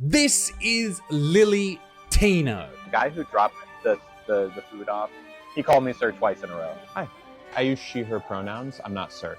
This is Lily Tino. The guy who dropped the food off, he called me sir twice in a row. Hi. I use she, her pronouns. I'm not sir.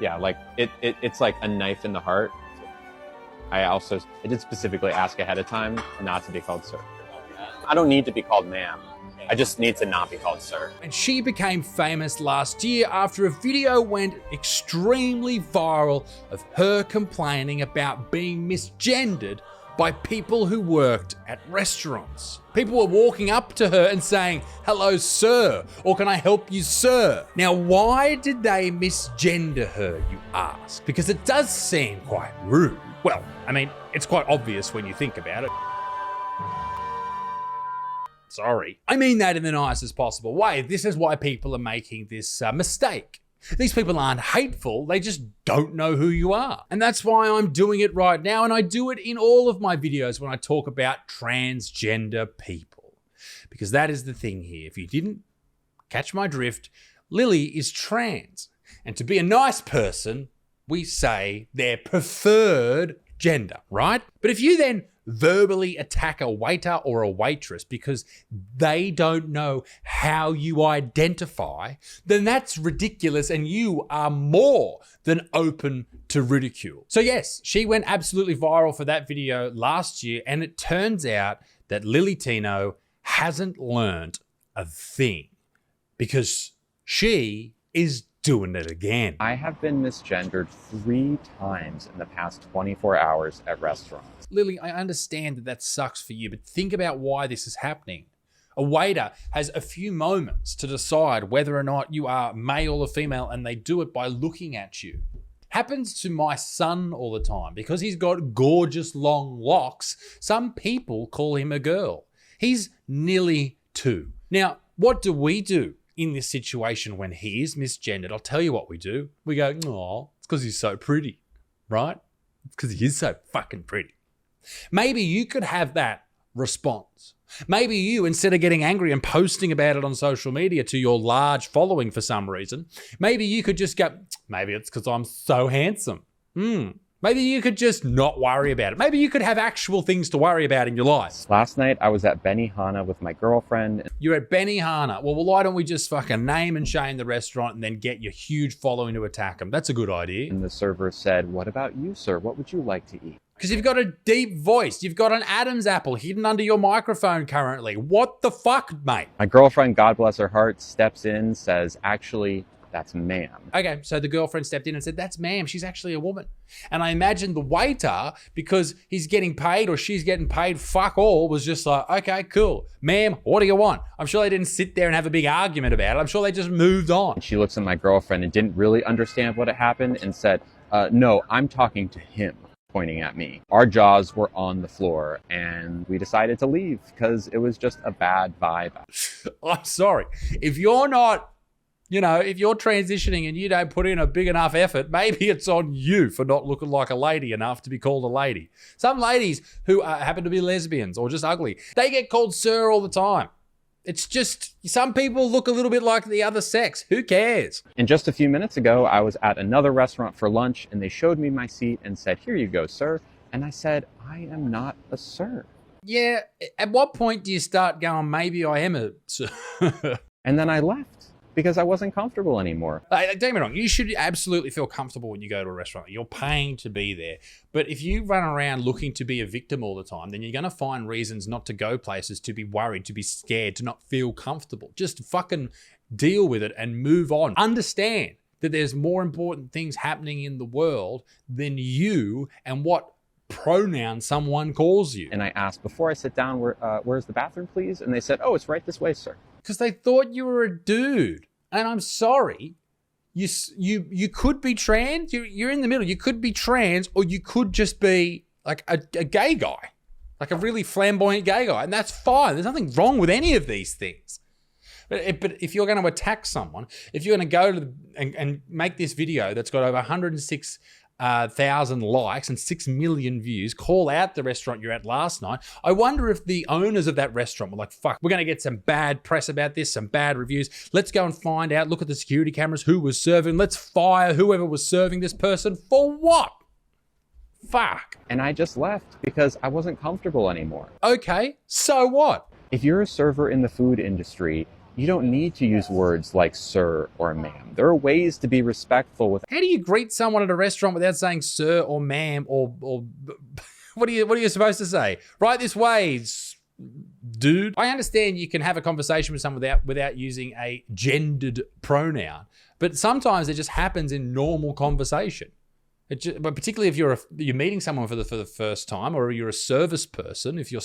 Yeah, like it's like a knife in the heart. I did specifically ask ahead of time not to be called sir. I don't need to be called ma'am. I just need to not be called sir. And she became famous last year after a video went extremely viral of her complaining about being misgendered by people who worked at restaurants. People were walking up to her and saying, "Hello, sir," or "Can I help you, sir?" Now, why did they misgender her, you ask? Because it does seem quite rude. Well, I mean, it's quite obvious when you think about it. Sorry. I mean that in the nicest possible way. This is why people are making this mistake. These people aren't hateful, they just don't know who you are. And that's why I'm doing it right now, and I do it in all of my videos when I talk about transgender people. Because that is the thing here. If you didn't catch my drift, Lily is trans. And to be a nice person, we say their preferred gender, right? But if you then verbally attack a waiter or a waitress because they don't know how you identify, then that's ridiculous and you are more than open to ridicule. So yes, she went absolutely viral for that video last year, and it turns out that Lily Tino hasn't learned a thing because she is doing it again. I have been misgendered 3 times in the past 24 hours at restaurants. Lily, I understand that that sucks for you, but think about why this is happening. A waiter has a few moments to decide whether or not you are male or female, and they do it by looking at you. Happens to my son all the time. Because he's got gorgeous long locks, some people call him a girl. He's nearly 2. Now, what do we do in this situation when he is misgendered? I'll tell you what we do. We go, "Aw, it's because he's so pretty," right? It's because he is so fucking pretty. Maybe you could have that response. Maybe you, instead of getting angry and posting about it on social media to your large following for some reason, maybe you could just go, "Maybe it's because I'm so handsome." Maybe you could just not worry about it. Maybe you could have actual things to worry about in your life. Last night, I was at Benihana with my girlfriend. You're at Benihana. Well, why don't we just fucking name and shame the restaurant and then get your huge following to attack them? That's a good idea. And the server said, "What about you, sir? What would you like to eat?" Because you've got a deep voice. You've got an Adam's apple hidden under your microphone currently. What the fuck, mate? My girlfriend, God bless her heart, steps in, says, "Actually, that's ma'am." Okay, so the girlfriend stepped in and said, "That's ma'am, she's actually a woman." And I imagine the waiter, because he's getting paid or she's getting paid fuck all, was just like, "Okay, cool. Ma'am, what do you want?" I'm sure they didn't sit there and have a big argument about it. I'm sure they just moved on. And she looks at my girlfriend and didn't really understand what had happened and said, "No, I'm talking to him," pointing at me. Our jaws were on the floor and we decided to leave because it was just a bad vibe. I'm sorry. If you're not, if you're transitioning and you don't put in a big enough effort, maybe it's on you for not looking like a lady enough to be called a lady. Some ladies who happen to be lesbians or just ugly, they get called sir all the time. It's just, some people look a little bit like the other sex. Who cares? And just a few minutes ago, I was at another restaurant for lunch and they showed me my seat and said, "Here you go, sir." And I said, "I am not a sir." Yeah, at what point do you start going, maybe I am a sir? And then I left because I wasn't comfortable anymore. Don't get me wrong, you should absolutely feel comfortable when you go to a restaurant. You're paying to be there. But if you run around looking to be a victim all the time, then you're going to find reasons not to go places, to be worried, to be scared, to not feel comfortable. Just fucking deal with it and move on. Understand that there's more important things happening in the world than you and what pronoun someone calls you. And I asked, "Before I sit down, where's the bathroom, please?" And they said, "Oh, it's right this way, sir." Because they thought you were a dude. And I'm sorry, you could be trans. You're in the middle. You could be trans, or you could just be like a gay guy, like a really flamboyant gay guy, and that's fine. There's nothing wrong with any of these things. But if you're going to attack someone, if you're going to go to and make this video that's got over 106,000 likes and 6 million views, call out the restaurant you're at last night, I wonder if the owners of that restaurant were like, "Fuck, we're going to get some bad press about this, some bad reviews. Let's go and find out, look at the security cameras, who was serving. Let's fire whoever was serving this person." For what? Fuck. And I just left because I wasn't comfortable anymore. Okay, so what? If you're a server in the food industry, you don't need to use words like sir or ma'am. There are ways to be respectful with. How do you greet someone at a restaurant without saying sir or ma'am or what are you supposed to say? Right this way, dude. I understand you can have a conversation with someone without using a gendered pronoun, but sometimes it just happens in normal conversation. But particularly if you're meeting someone for the first time, or you're a service person, if you're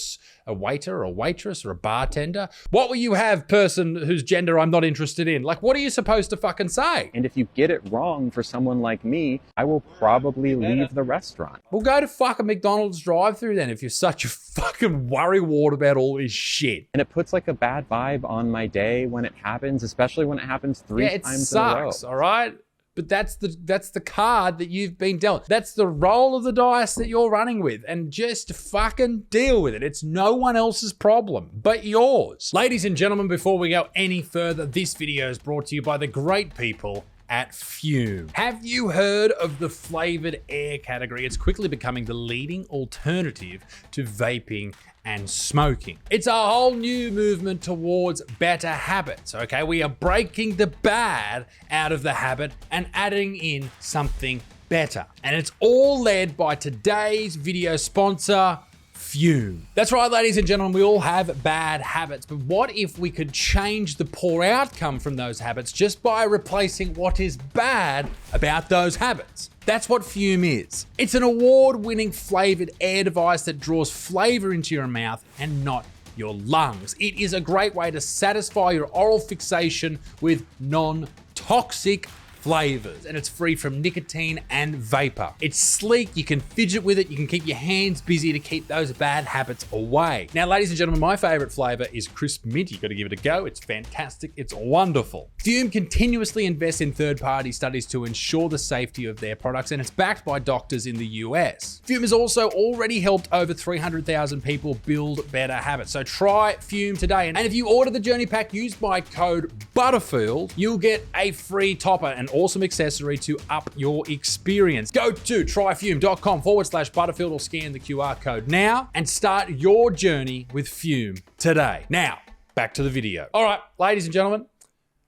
a waiter or a waitress or a bartender, what will you have, person whose gender I'm not interested in? Like, what are you supposed to fucking say? And if you get it wrong for someone like me, I will probably leave the restaurant. Well, go to fucking McDonald's drive-thru then if you're such a fucking worrywart about all this shit. And it puts like a bad vibe on my day when it happens, especially when it happens three times in a row. It sucks, all right? But that's the card that you've been dealt. That's the roll of the dice that you're running with. And just fucking deal with it. It's no one else's problem but yours. Ladies and gentlemen, before we go any further, this video is brought to you by the great people at Fume. Have you heard of the flavored air category? It's quickly becoming the leading alternative to vaping and smoking. It's a whole new movement towards better habits, okay? We are breaking the bad out of the habit and adding in something better. And it's all led by today's video sponsor, Fume. That's right, ladies and gentlemen, we all have bad habits, but what if we could change the poor outcome from those habits just by replacing what is bad about those habits? That's what Fume is. It's an award-winning flavored air device that draws flavor into your mouth and not your lungs. It is a great way to satisfy your oral fixation with non-toxic flavors, and it's free from nicotine and vapor. It's sleek, you can fidget with it, you can keep your hands busy to keep those bad habits away. Now, ladies and gentlemen, my favorite flavor is crisp mint. You gotta give it a go. It's fantastic, it's wonderful. Fume continuously invests in third-party studies to ensure the safety of their products, and it's backed by doctors in the US. Fume has also already helped over 300,000 people build better habits. So try Fume today. And if you order the Journey Pack, use my code Butterfield, you'll get a free topper, an awesome accessory to up your experience. Go to tryfume.com/Butterfield or scan the QR code now and start your journey with Fume today. Now, back to the video. All right, ladies and gentlemen,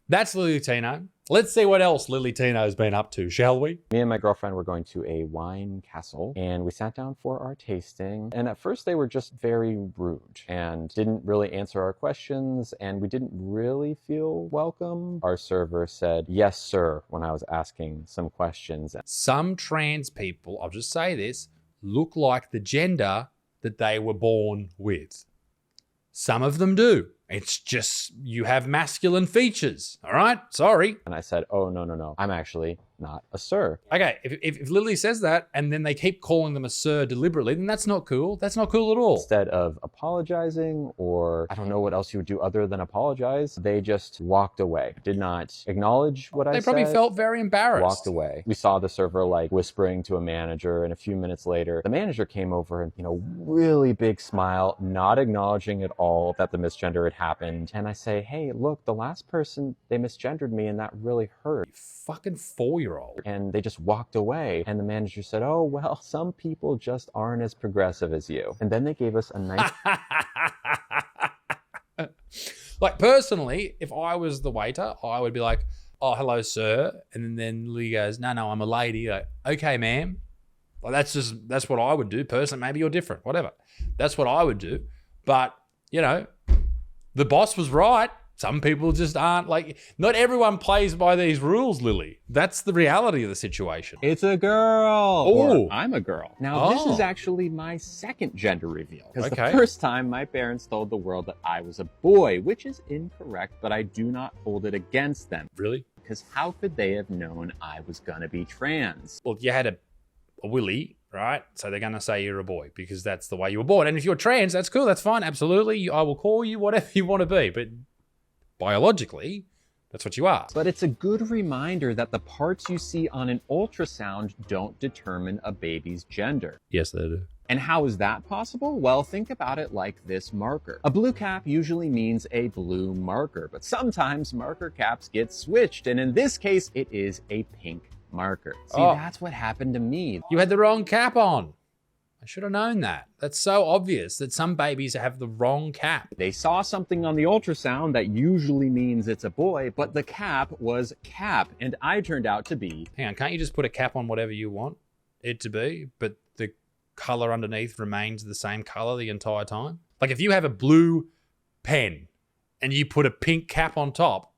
that's Lily Tino. Let's see what else Lily Tino's been up to, shall we? Me and my girlfriend were going to a wine castle, and we sat down for our tasting. And at first they were just very rude and didn't really answer our questions, and we didn't really feel welcome. Our server said, "Yes, sir," when I was asking some questions. Some trans people, I'll just say this, look like the gender that they were born with. Some of them do. It's just, you have masculine features, all right? Sorry. And I said, "Oh, no. I'm actually not a sir." Okay, if Lily says that and then they keep calling them a sir deliberately, then that's not cool. That's not cool at all. Instead of apologizing, or I don't know what else you would do other than apologize, they just walked away. Did not acknowledge what I said. They probably felt very embarrassed. Walked away. We saw the server like whispering to a manager, and a few minutes later, the manager came over and, really big smile, not acknowledging at all that the misgender had happened. And I say, "Hey, look, the last person, they misgendered me and that really hurt." You fucking 4-year-old. And they just walked away. And the manager said, "Oh, well, some people just aren't as progressive as you." And then they gave us a nice... Like, personally, if I was the waiter, I would be like, "Oh, hello, sir." And then Lily goes, no, I'm a lady. Like, okay, ma'am. Like, that's what I would do personally. Maybe you're different, whatever. That's what I would do. But, the boss was right. Some people just aren't, like, not everyone plays by these rules, Lily. That's the reality of the situation. It's a girl. Oh. Or I'm a girl. Now, this is actually my second gender reveal. Because Okay. the first time my parents told the world that I was a boy, which is incorrect, but I do not hold it against them. Really? Because how could they have known I was gonna be trans? Well, you had a willy, right? So they're going to say you're a boy because that's the way you were born. And if you're trans, that's cool. That's fine. Absolutely. I will call you whatever you want to be. But biologically, that's what you are. But it's a good reminder that the parts you see on an ultrasound don't determine a baby's gender. Yes, they do. And how is that possible? Well, think about it like this marker. A blue cap usually means a blue marker, but sometimes marker caps get switched, and in this case, it is a pink marker. See, that's what happened to me. You had the wrong cap on. I should have known that. That's so obvious that some babies have the wrong cap. They saw something on the ultrasound that usually means it's a boy, but the cap was cap, and I turned out to be... Hang on, can't you just put a cap on whatever you want it to be, but the color underneath remains the same color the entire time? Like if you have a blue pen and you put a pink cap on top,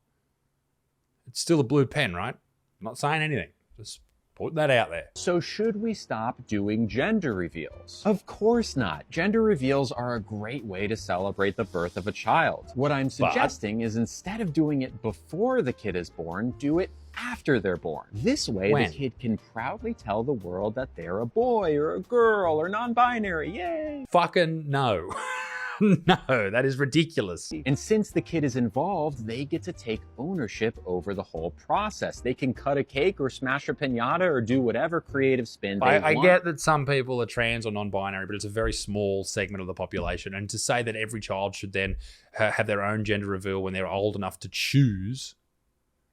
it's still a blue pen, right? I'm not saying anything. Just put that out there. So should we stop doing gender reveals? Of course not. Gender reveals are a great way to celebrate the birth of a child. What I'm suggesting is instead of doing it before the kid is born, do it after they're born. This way, the kid can proudly tell the world that they're a boy or a girl or non-binary. Yay! Fucking no. No, that is ridiculous. And since the kid is involved, they get to take ownership over the whole process. They can cut a cake or smash a piñata or do whatever creative spin they want. I get that some people are trans or non-binary, but it's a very small segment of the population. And to say that every child should then have their own gender reveal when they're old enough to choose,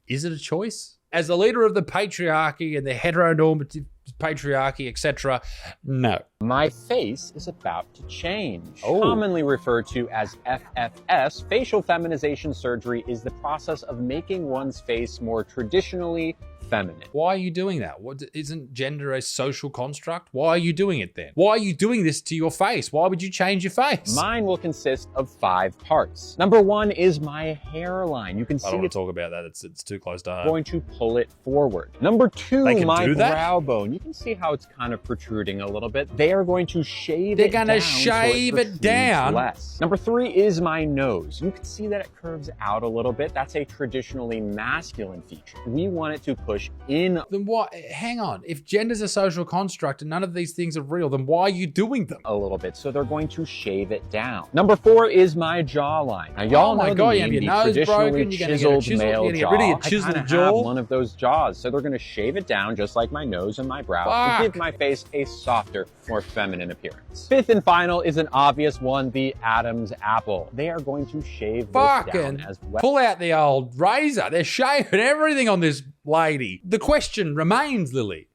is it a choice? As the leader of the patriarchy and the heteronormative patriarchy, etc., no. My face is about to change. Commonly referred to as FFS, facial feminization surgery is the process of making one's face more traditionally feminine. Why are you doing that? What, isn't gender a social construct? Why are you doing it then? Why are you doing this to your face? Why would you change your face? Mine will consist of 5 parts. Number 1 is my hairline. You can see I don't want to talk about that. It's too close to home. Going to pull it forward. Number 2, my brow bone. You can see how it's kind of protruding a little bit. They are going to shave it down. They're going to shave it down. Less. Number 3 is my nose. You can see that it curves out a little bit. That's a traditionally masculine feature. We want it to push in. Then what? Hang on. If gender's a social construct and none of these things are real, then why are you doing them? A little bit. So they're going to shave it down. Number 4 is my jawline. Now y'all know you have your nose broken. You're going to get a chisel. Male you're going to get rid of your chiseled jaw. I have one of those jaws. So they're going to shave it down just like my nose and my brow to give my face a softer, more feminine appearance. 5th and final is an obvious one, the Adam's apple. They are going to shave this down as well. Pull out the old razor. They're shaving everything on this lady. The question remains, Lily,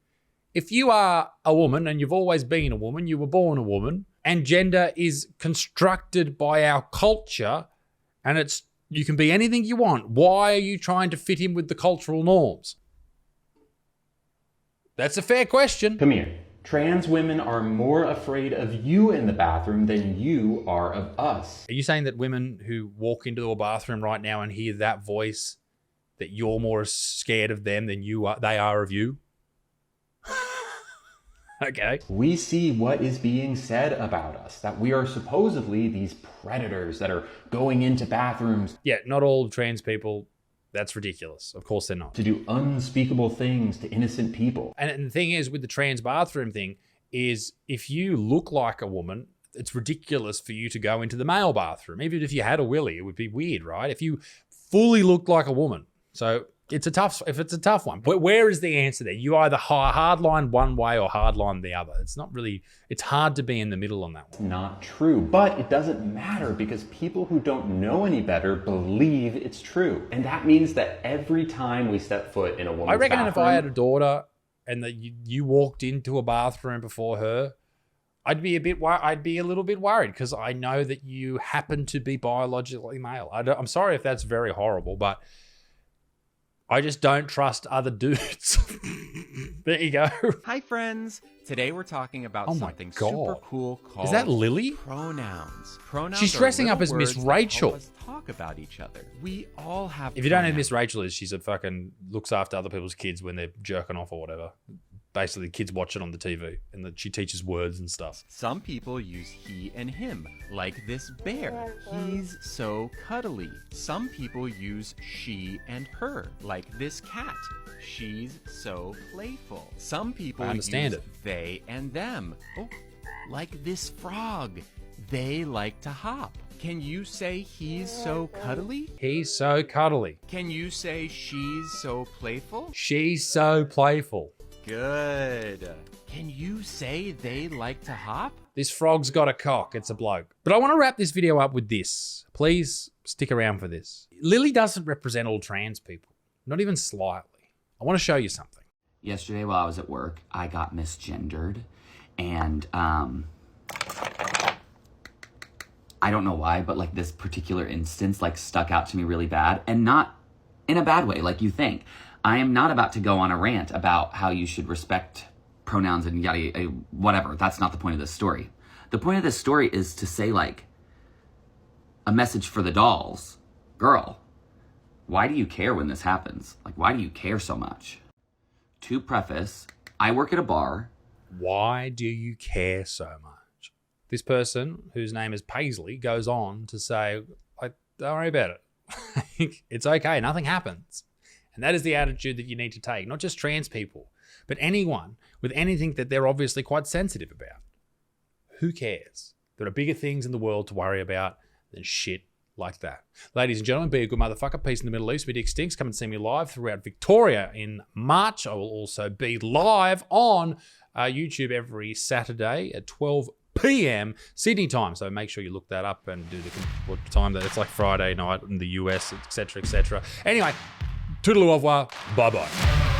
if you are a woman and you've always been a woman, you were born a woman, and gender is constructed by our culture, and you can be anything you want, why are you trying to fit in with the cultural norms? That's a fair question. Come here. Trans women are more afraid of you in the bathroom than you are of us. Are you saying that women who walk into a bathroom right now and hear that voice, that you're more scared of them than they are of you? Okay. We see what is being said about us, that we are supposedly these predators that are going into bathrooms. Yeah, not all trans people. That's ridiculous. Of course they're not. To do unspeakable things to innocent people. And the thing is with the trans bathroom thing is if you look like a woman, it's ridiculous for you to go into the male bathroom. Even if you had a willy, it would be weird, right? If you fully looked like a woman. So it's a tough one. But where is the answer there? You either hardline one way or hardline the other. It's hard to be in the middle on that one. Not true, but it doesn't matter because people who don't know any better believe it's true. And that means that every time we step foot in a woman's bathroom... I reckon if I had a daughter and that you walked into a bathroom before her, I'd be a little bit worried because I know that you happen to be biologically male. I'm sorry if that's very horrible, but I just don't trust other dudes. There you go. Hi, friends. Today we're talking about something super cool called... Is that Lily? Pronouns. Pronouns. She's dressing up as Miss Rachel. Help us talk about each other. We all have. If you don't know who Miss Rachel is, she's a fucking looks after other people's kids when they're jerking off or whatever. Basically, kids watch it on the TV, and she teaches words and stuff. Some people use he and him, like this bear. He's so cuddly. Some people use she and her, like this cat. She's so playful. Some people use they and them. Oh, like this frog. They like to hop. Can you say he's so cuddly? He's so cuddly. Can you say she's so playful? She's so playful. Good. Can you say they like to hop? This frog's got a cock. It's a bloke. But I want to wrap this video up with this. Please stick around for this. Lily doesn't represent all trans people. Not even slightly. I want to show you something. Yesterday while I was at work, I got misgendered. And I don't know why, but like this particular instance like stuck out to me really bad, and not in a bad way like you think. I am not about to go on a rant about how you should respect pronouns and yada, yada, whatever. That's not the point of this story. The point of this story is to say like a message for the dolls. Girl, why do you care when this happens? Like, why do you care so much? To preface, I work at a bar. Why do you care so much? This person, whose name is Paisley, goes on to say, like, don't worry about it. It's okay, nothing happens. And that is the attitude that you need to take. Not just trans people, but anyone with anything that they're obviously quite sensitive about. Who cares? There are bigger things in the world to worry about than shit like that. Ladies and gentlemen, be a good motherfucker. Peace in the Middle East. Me Dick Stinks. Come and see me live throughout Victoria in March. I will also be live on YouTube every Saturday at 12 p.m. Sydney time. So make sure you look that up and do what time that it's like Friday night in the US, etc., etc. Anyway, toodaloo au revoir. Bye-bye.